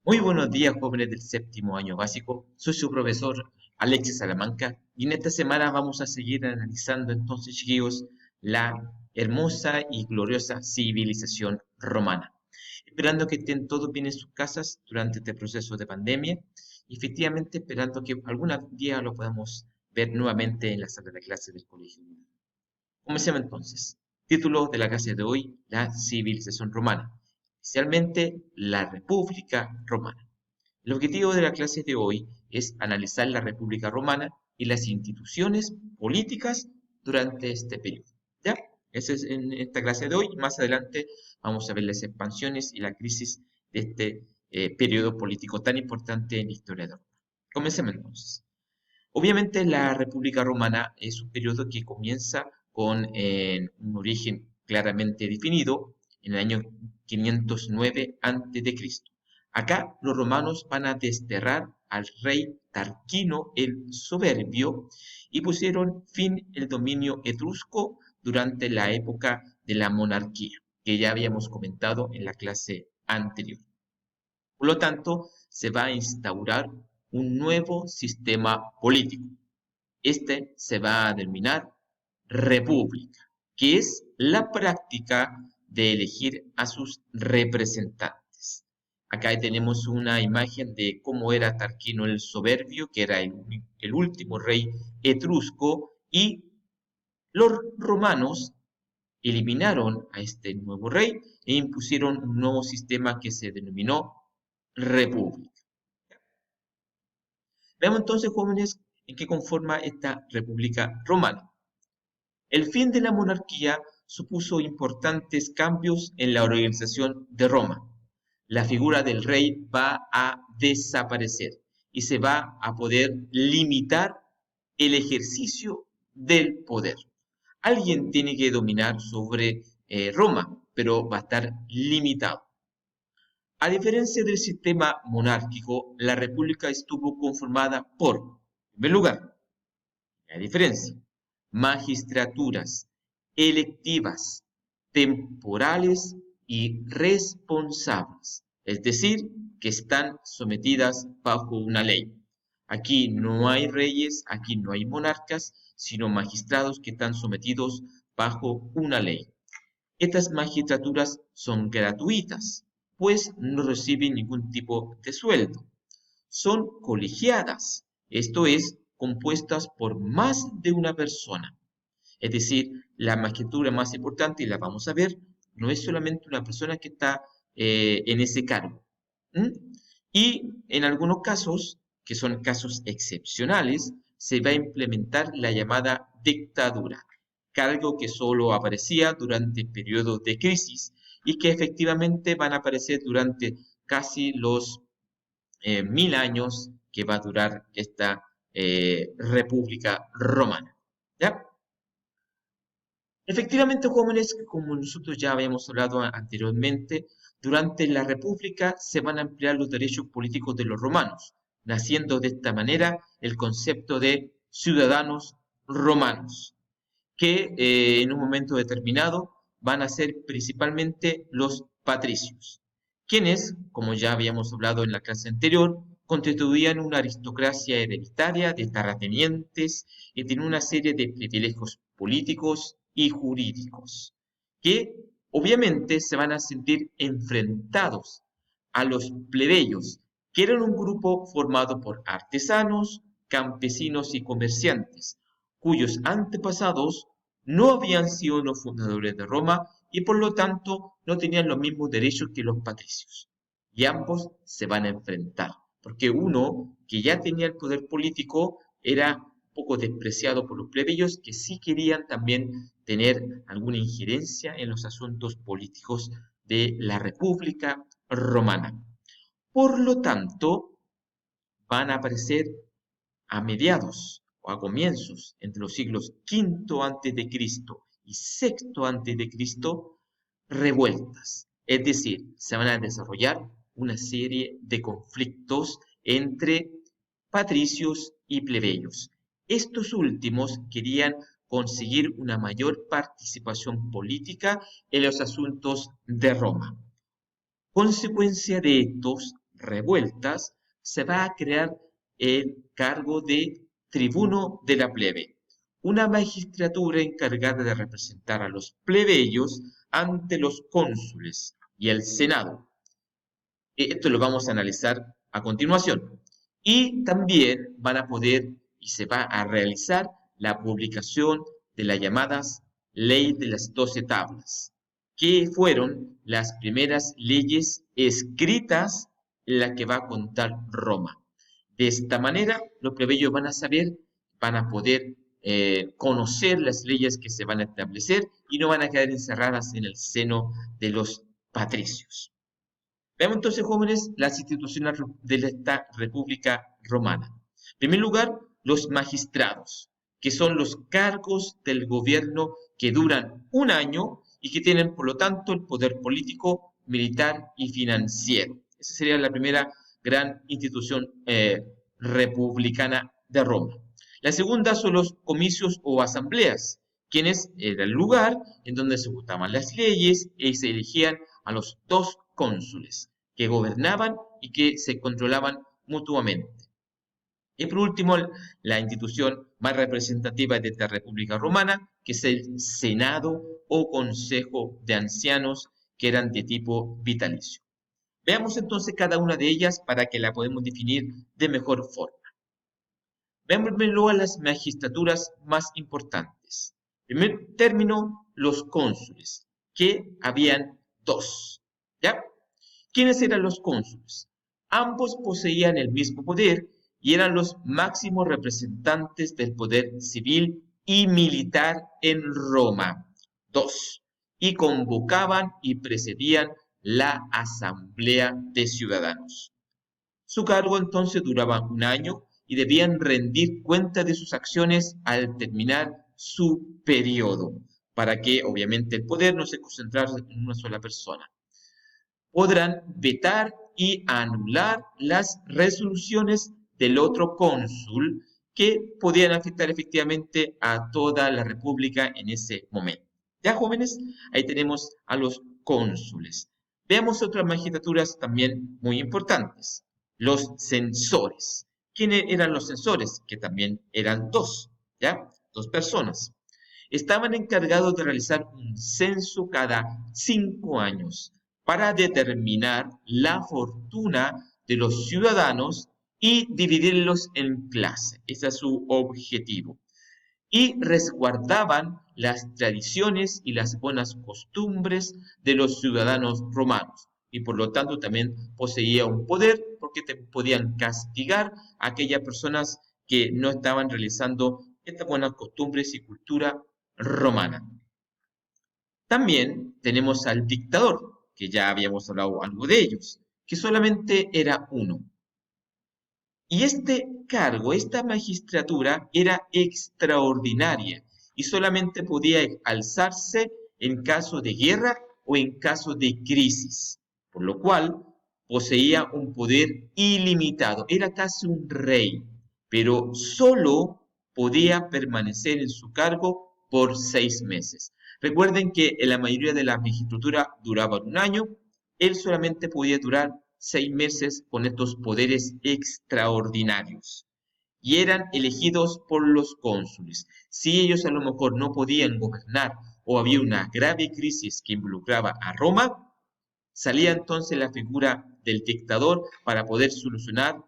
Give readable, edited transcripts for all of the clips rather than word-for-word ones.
Muy buenos días, jóvenes del séptimo año básico. Soy su profesor Alexis Salamanca y en esta semana vamos a seguir analizando entonces, chiquillos, la hermosa y gloriosa civilización romana. Esperando que estén todos bien en sus casas durante este proceso de pandemia y efectivamente esperando que algún día lo podamos ver nuevamente en la sala de clases del colegio. Comencemos entonces. Título de la clase de hoy, la civilización romana, especialmente la República Romana. El objetivo de la clase de hoy es analizar la República Romana y las instituciones políticas durante este periodo. ¿Ya? Esa es en esta clase de hoy. Más adelante vamos a ver las expansiones y la crisis de este periodo político tan importante en la historia de Roma. Comencemos entonces. Obviamente la República Romana es un periodo que comienza con un origen claramente definido en el año 509 a.C. Acá los romanos van a desterrar al rey Tarquino el Soberbio y pusieron fin al dominio etrusco durante la época de la monarquía, que ya habíamos comentado en la clase anterior. Por lo tanto, se va a instaurar un nuevo sistema político. Este se va a denominar república, que es la práctica de elegir a sus representantes. Acá tenemos una imagen de cómo era Tarquino el Soberbio, que era el último rey etrusco, y los romanos eliminaron a este nuevo rey e impusieron un nuevo sistema que se denominó república. Veamos entonces, jóvenes, en qué conforma esta república romana. El fin de la monarquía supuso importantes cambios en la organización de Roma. La figura del rey va a desaparecer y se va a poder limitar el ejercicio del poder. Alguien tiene que dominar sobre Roma, pero va a estar limitado. A diferencia del sistema monárquico, la república estuvo conformada por, en primer lugar, la diferencia, magistraturas electivas, temporales y responsables, es decir, que están sometidas bajo una ley. Aquí no hay reyes, aquí no hay monarcas, sino magistrados que están sometidos bajo una ley. Estas magistraturas son gratuitas, pues no reciben ningún tipo de sueldo. Son colegiadas, esto es, compuestas por más de una persona. Es decir, la magistratura más importante, y la vamos a ver, no es solamente una persona que está en ese cargo. ¿Mm? Y en algunos casos, que son casos excepcionales, se va a implementar la llamada dictadura, cargo que solo aparecía durante periodos de crisis y que efectivamente van a aparecer durante casi los 1000 años que va a durar esta República Romana. ¿Ya? Efectivamente, jóvenes, como nosotros ya habíamos hablado anteriormente, durante la República se van a ampliar los derechos políticos de los romanos, naciendo de esta manera el concepto de ciudadanos romanos, que en un momento determinado van a ser principalmente los patricios, quienes, como ya habíamos hablado en la clase anterior, constituían una aristocracia hereditaria de terratenientes y tenían una serie de privilegios políticos y jurídicos, que obviamente se van a sentir enfrentados a los plebeyos, que eran un grupo formado por artesanos, campesinos y comerciantes, cuyos antepasados no habían sido los fundadores de Roma y por lo tanto no tenían los mismos derechos que los patricios. Y ambos se van a enfrentar, porque uno que ya tenía el poder político era un poco despreciado por los plebeyos que sí querían también tener alguna injerencia en los asuntos políticos de la República Romana. Por lo tanto, van a aparecer a mediados o a comienzos entre los siglos V antes de Cristo y VI antes de Cristo revueltas. Es decir, se van a desarrollar una serie de conflictos entre patricios y plebeyos. Estos últimos querían conseguir una mayor participación política en los asuntos de Roma. Consecuencia de estos revueltas, se va a crear el cargo de tribuno de la plebe, una magistratura encargada de representar a los plebeyos ante los cónsules y el Senado. Esto lo vamos a analizar a continuación. Y también van a poder y se va a realizar la publicación de las llamadas Ley de las 12 Tablas, que fueron las primeras leyes escritas en las que va a contar Roma. De esta manera, los plebeyos van a saber, van a poder conocer las leyes que se van a establecer y no van a quedar encerradas en el seno de los patricios. Veamos entonces, jóvenes, las instituciones de esta República Romana. En primer lugar, los magistrados, que son los cargos del gobierno que duran un año y que tienen, por lo tanto, el poder político, militar y financiero. Esa sería la primera gran institución republicana de Roma. La segunda son los comicios o asambleas, quienes era el lugar en donde se votaban las leyes y se elegían a los dos cónsules, que gobernaban y que se controlaban mutuamente. Y por último, la institución más representativa de esta República Romana, que es el Senado o Consejo de Ancianos, que eran de tipo vitalicio. Veamos entonces cada una de ellas para que la podamos definir de mejor forma. Veamos primero a las magistraturas más importantes. En primer término, los cónsules, que habían dos. ¿Ya? ¿Quiénes eran los cónsules? Ambos poseían el mismo poder y eran los máximos representantes del poder civil y militar en Roma. Dos. Y convocaban y presidían la asamblea de ciudadanos. Su cargo entonces duraba un año y debían rendir cuenta de sus acciones al terminar su periodo, para que obviamente el poder no se concentrara en una sola persona. Podrán vetar y anular las resoluciones del otro cónsul que podían afectar efectivamente a toda la república en ese momento. Ya, jóvenes, ahí tenemos a los cónsules. Veamos otras magistraturas también muy importantes. Los censores. ¿Quiénes eran los censores? Que también eran dos, ¿ya? Dos personas. Estaban encargados de realizar un censo cada 5 años para determinar la fortuna de los ciudadanos y dividirlos en clases. Ese es su objetivo. Y resguardaban las tradiciones y las buenas costumbres de los ciudadanos romanos. Y por lo tanto también poseía un poder porque podían castigar a aquellas personas que no estaban realizando estas buenas costumbres y cultura romana. También tenemos al dictador, que ya habíamos hablado algo de ellos, que solamente era uno. Y este cargo, esta magistratura, era extraordinaria y solamente podía alzarse en caso de guerra o en caso de crisis, por lo cual poseía un poder ilimitado, era casi un rey, pero solo podía permanecer en su cargo por 6 meses. Recuerden que en la mayoría de las magistraturas duraban un año, él solamente podía durar 6 meses con estos poderes extraordinarios. Y eran elegidos por los cónsules. Si ellos a lo mejor no podían gobernar o había una grave crisis que involucraba a Roma, salía entonces la figura del dictador para poder solucionar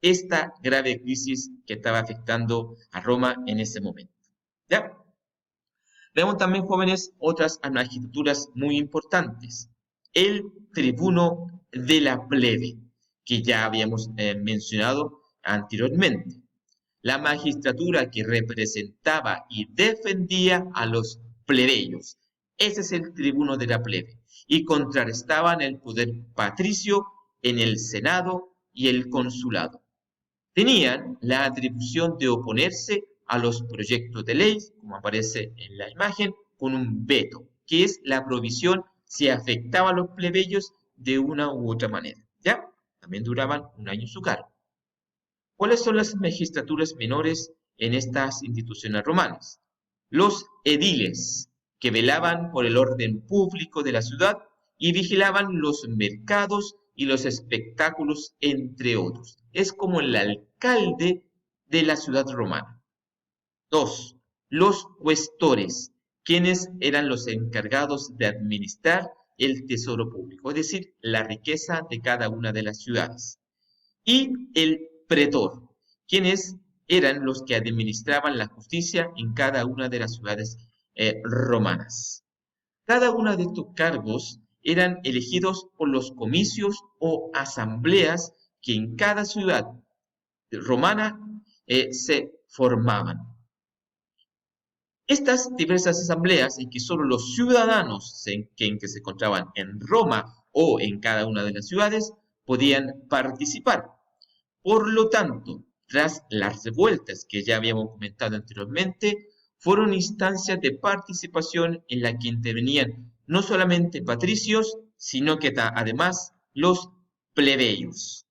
esta grave crisis que estaba afectando a Roma en ese momento. ¿Ya? Veamos también, jóvenes, otras magistraturas muy importantes. El tribuno de la plebe, que ya habíamos mencionado anteriormente. La magistratura que representaba y defendía a los plebeyos. Ese es el tribuno de la plebe. Y contrarrestaban el poder patricio en el Senado y el consulado. Tenían la atribución de oponerse a los proyectos de ley, como aparece en la imagen, con un veto, que es la provisión si afectaba a los plebeyos de una u otra manera. ¿Ya? También duraban un año en su cargo. ¿Cuáles son las magistraturas menores en estas instituciones romanas? Los ediles, que velaban por el orden público de la ciudad y vigilaban los mercados y los espectáculos, entre otros. Es como el alcalde de la ciudad romana. 2. Los cuestores, quienes eran los encargados de administrar el tesoro público, es decir, la riqueza de cada una de las ciudades. Y el pretor, quienes eran los que administraban la justicia en cada una de las ciudades romanas. Cada uno de estos cargos eran elegidos por los comicios o asambleas que en cada ciudad romana se formaban. Estas diversas asambleas en que solo los ciudadanos que se encontraban en Roma o en cada una de las ciudades podían participar. Por lo tanto, tras las revueltas que ya habíamos comentado anteriormente, fueron instancias de participación en la que intervenían no solamente patricios, sino que además los plebeyos.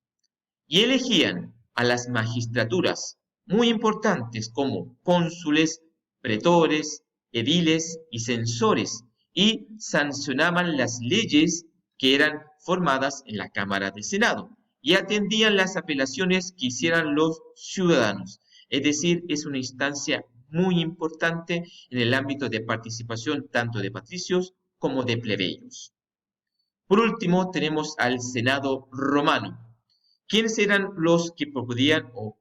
Y elegían a las magistraturas muy importantes como cónsules, pretores, ediles y censores, y sancionaban las leyes que eran formadas en la Cámara del Senado y atendían las apelaciones que hicieran los ciudadanos. Es decir, es una instancia muy importante en el ámbito de participación tanto de patricios como de plebeyos. Por último, tenemos al Senado romano. ¿Quiénes eran los que podían o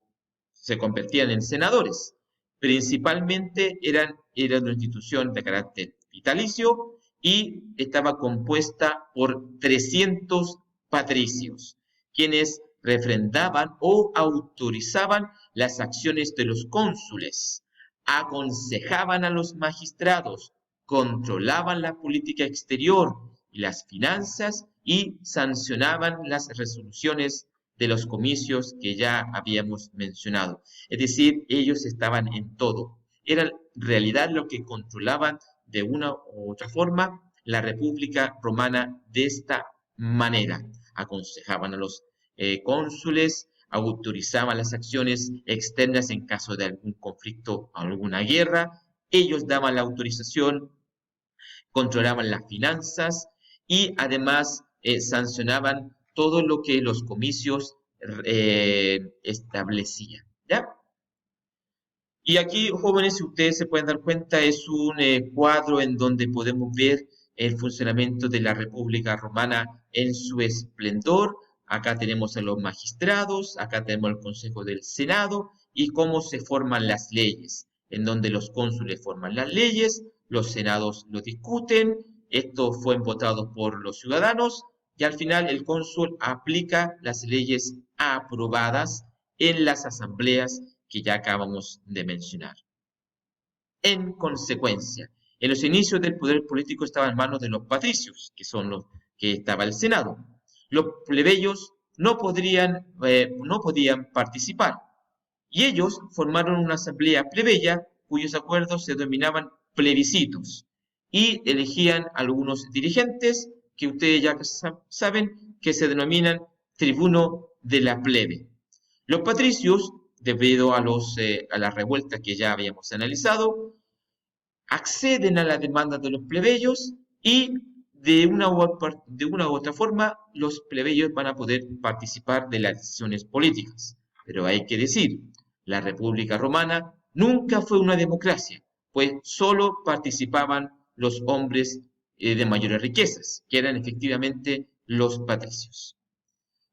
se convertían en senadores? Principalmente era una institución de carácter vitalicio y estaba compuesta por 300 patricios, quienes refrendaban o autorizaban las acciones de los cónsules, aconsejaban a los magistrados, controlaban la política exterior y las finanzas y sancionaban las resoluciones de los comicios que ya habíamos mencionado. Es decir, ellos estaban en todo. Era en realidad lo que controlaban de una u otra forma la República Romana de esta manera. Aconsejaban a los cónsules, autorizaban las acciones externas en caso de algún conflicto o alguna guerra. Ellos daban la autorización, controlaban las finanzas y además sancionaban todo lo que los comicios establecían, ¿ya? Y aquí, jóvenes, si ustedes se pueden dar cuenta, es un cuadro en donde podemos ver el funcionamiento de la República Romana en su esplendor. Acá tenemos a los magistrados, acá tenemos el Consejo del Senado y cómo se forman las leyes, en donde los cónsules forman las leyes, los senados lo discuten, esto fue votado por los ciudadanos y al final el cónsul aplica las leyes aprobadas en las asambleas que ya acabamos de mencionar. En consecuencia, en los inicios del poder político estaba en manos de los patricios, que son los que estaba el Senado. Los plebeyos no podían participar, y ellos formaron una asamblea plebeya cuyos acuerdos se denominaban plebiscitos, y elegían algunos dirigentes que ustedes ya saben que se denominan tribuno de la plebe. Los patricios, debido a la revuelta que ya habíamos analizado, acceden a la demanda de los plebeyos y de una u otra forma los plebeyos van a poder participar de las decisiones políticas. Pero hay que decir, la República Romana nunca fue una democracia, pues solo participaban los hombres de mayores riquezas, que eran efectivamente los patricios.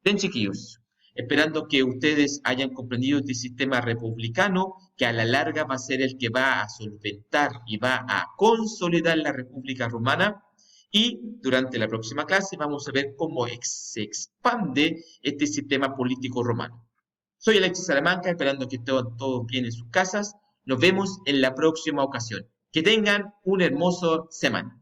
Bien, chiquillos, esperando que ustedes hayan comprendido este sistema republicano que a la larga va a ser el que va a solventar y va a consolidar la República Romana. Y durante la próxima clase vamos a ver cómo se expande este sistema político romano. Soy Alexis Salamanca, esperando que todo bien en sus casas. Nos vemos en la próxima ocasión. Que tengan una hermosa semana.